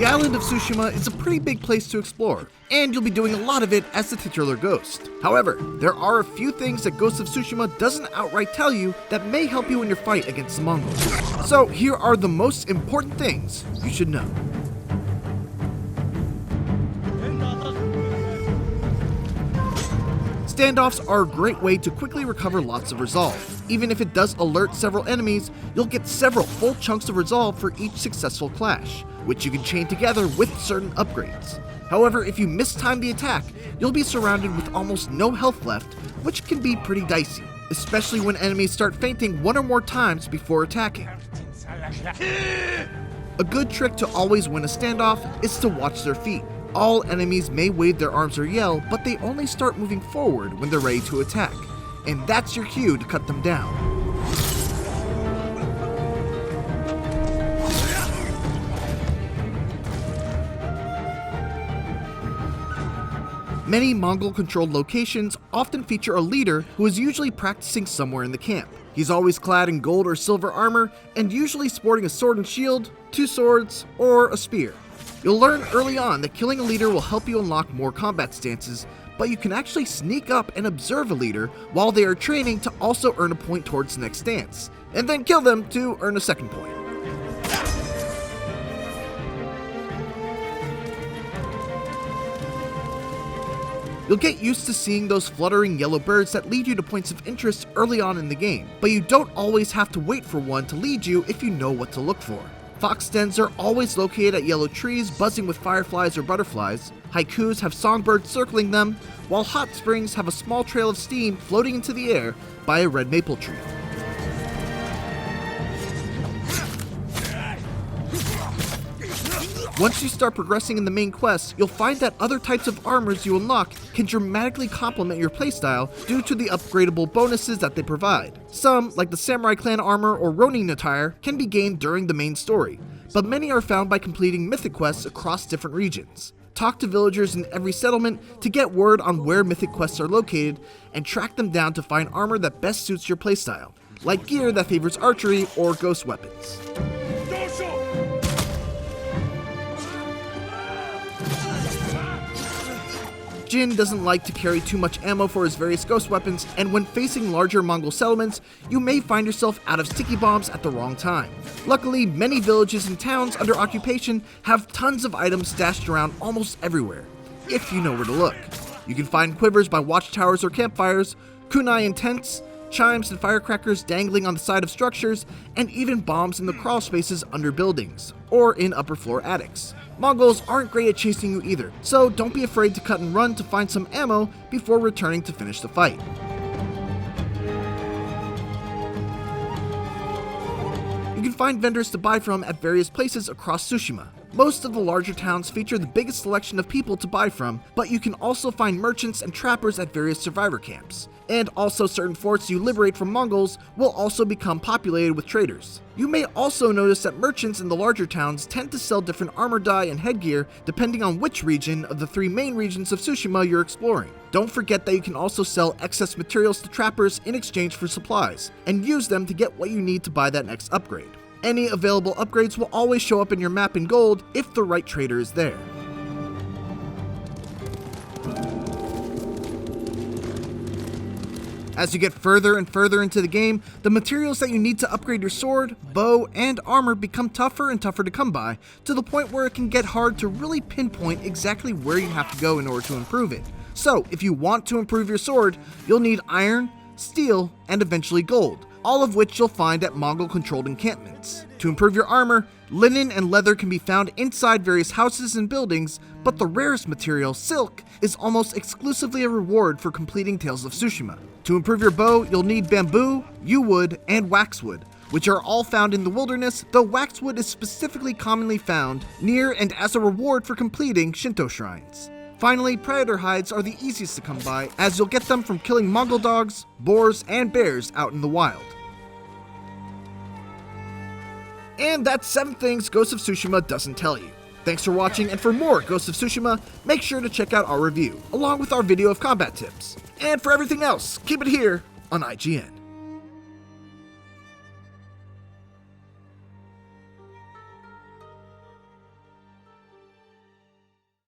The island of Tsushima is a pretty big place to explore, and you'll be doing a lot of it as the titular ghost. However, there are a few things that Ghost of Tsushima doesn't outright tell you that may help you in your fight against the Mongols. So here are the most important things you should know. Standoffs are a great way to quickly recover lots of resolve. Even if it does alert several enemies, you'll get several full chunks of resolve for each successful clash, which you can chain together with certain upgrades. However, if you mistime the attack, you'll be surrounded with almost no health left, which can be pretty dicey, especially when enemies start fainting one or more times before attacking. A good trick to always win a standoff is to watch their feet. All enemies may wave their arms or yell, but they only start moving forward when they're ready to attack, and that's your cue to cut them down. Many Mongol-controlled locations often feature a leader who is usually practicing somewhere in the camp. He's always clad in gold or silver armor, and usually sporting a sword and shield, 2 swords, or a spear. You'll learn early on that killing a leader will help you unlock more combat stances, but you can actually sneak up and observe a leader while they are training to also earn a point towards the next stance, and then kill them to earn a second point. You'll get used to seeing those fluttering yellow birds that lead you to points of interest early on in the game, but you don't always have to wait for one to lead you if you know what to look for. Fox dens are always located at yellow trees buzzing with fireflies or butterflies, haikus have songbirds circling them, while hot springs have a small trail of steam floating into the air by a red maple tree. Once you start progressing in the main quest, you'll find that other types of armors you unlock can dramatically complement your playstyle due to the upgradable bonuses that they provide. Some, like the Samurai Clan armor or Ronin attire, can be gained during the main story, but many are found by completing mythic quests across different regions. Talk to villagers in every settlement to get word on where mythic quests are located, and track them down to find armor that best suits your playstyle, like gear that favors archery or ghost weapons. Jin doesn't like to carry too much ammo for his various ghost weapons, and when facing larger Mongol settlements, you may find yourself out of sticky bombs at the wrong time. Luckily, many villages and towns under occupation have tons of items stashed around almost everywhere, if you know where to look. You can find quivers by watchtowers or campfires, kunai in tents, chimes and firecrackers dangling on the side of structures, and even bombs in the crawl spaces under buildings, or in upper floor attics. Mongols aren't great at chasing you either, so don't be afraid to cut and run to find some ammo before returning to finish the fight. You can find vendors to buy from at various places across Tsushima. Most of the larger towns feature the biggest selection of people to buy from, but you can also find merchants and trappers at various survivor camps. And also certain forts you liberate from Mongols will also become populated with traders. You may also notice that merchants in the larger towns tend to sell different armor dye and headgear depending on which region of the 3 main regions of Tsushima you're exploring. Don't forget that you can also sell excess materials to trappers in exchange for supplies, and use them to get what you need to buy that next upgrade. Any available upgrades will always show up in your map in gold if the right trader is there. As you get further and further into the game, the materials that you need to upgrade your sword, bow, and armor become tougher and tougher to come by, to the point where it can get hard to really pinpoint exactly where you have to go in order to improve it. So, if you want to improve your sword, you'll need iron, steel, and eventually gold, all of which you'll find at Mongol-controlled encampments. To improve your armor, linen and leather can be found inside various houses and buildings, but the rarest material, silk, is almost exclusively a reward for completing Tales of Tsushima. To improve your bow, you'll need bamboo, yew wood, and waxwood, which are all found in the wilderness, though waxwood is specifically commonly found near and as a reward for completing Shinto shrines. Finally, predator hides are the easiest to come by, as you'll get them from killing Mongol dogs, boars, and bears out in the wild. And that's 7 things Ghost of Tsushima doesn't tell you. Thanks for watching, and for more Ghost of Tsushima, make sure to check out our review, along with our video of combat tips. And for everything else, keep it here on IGN.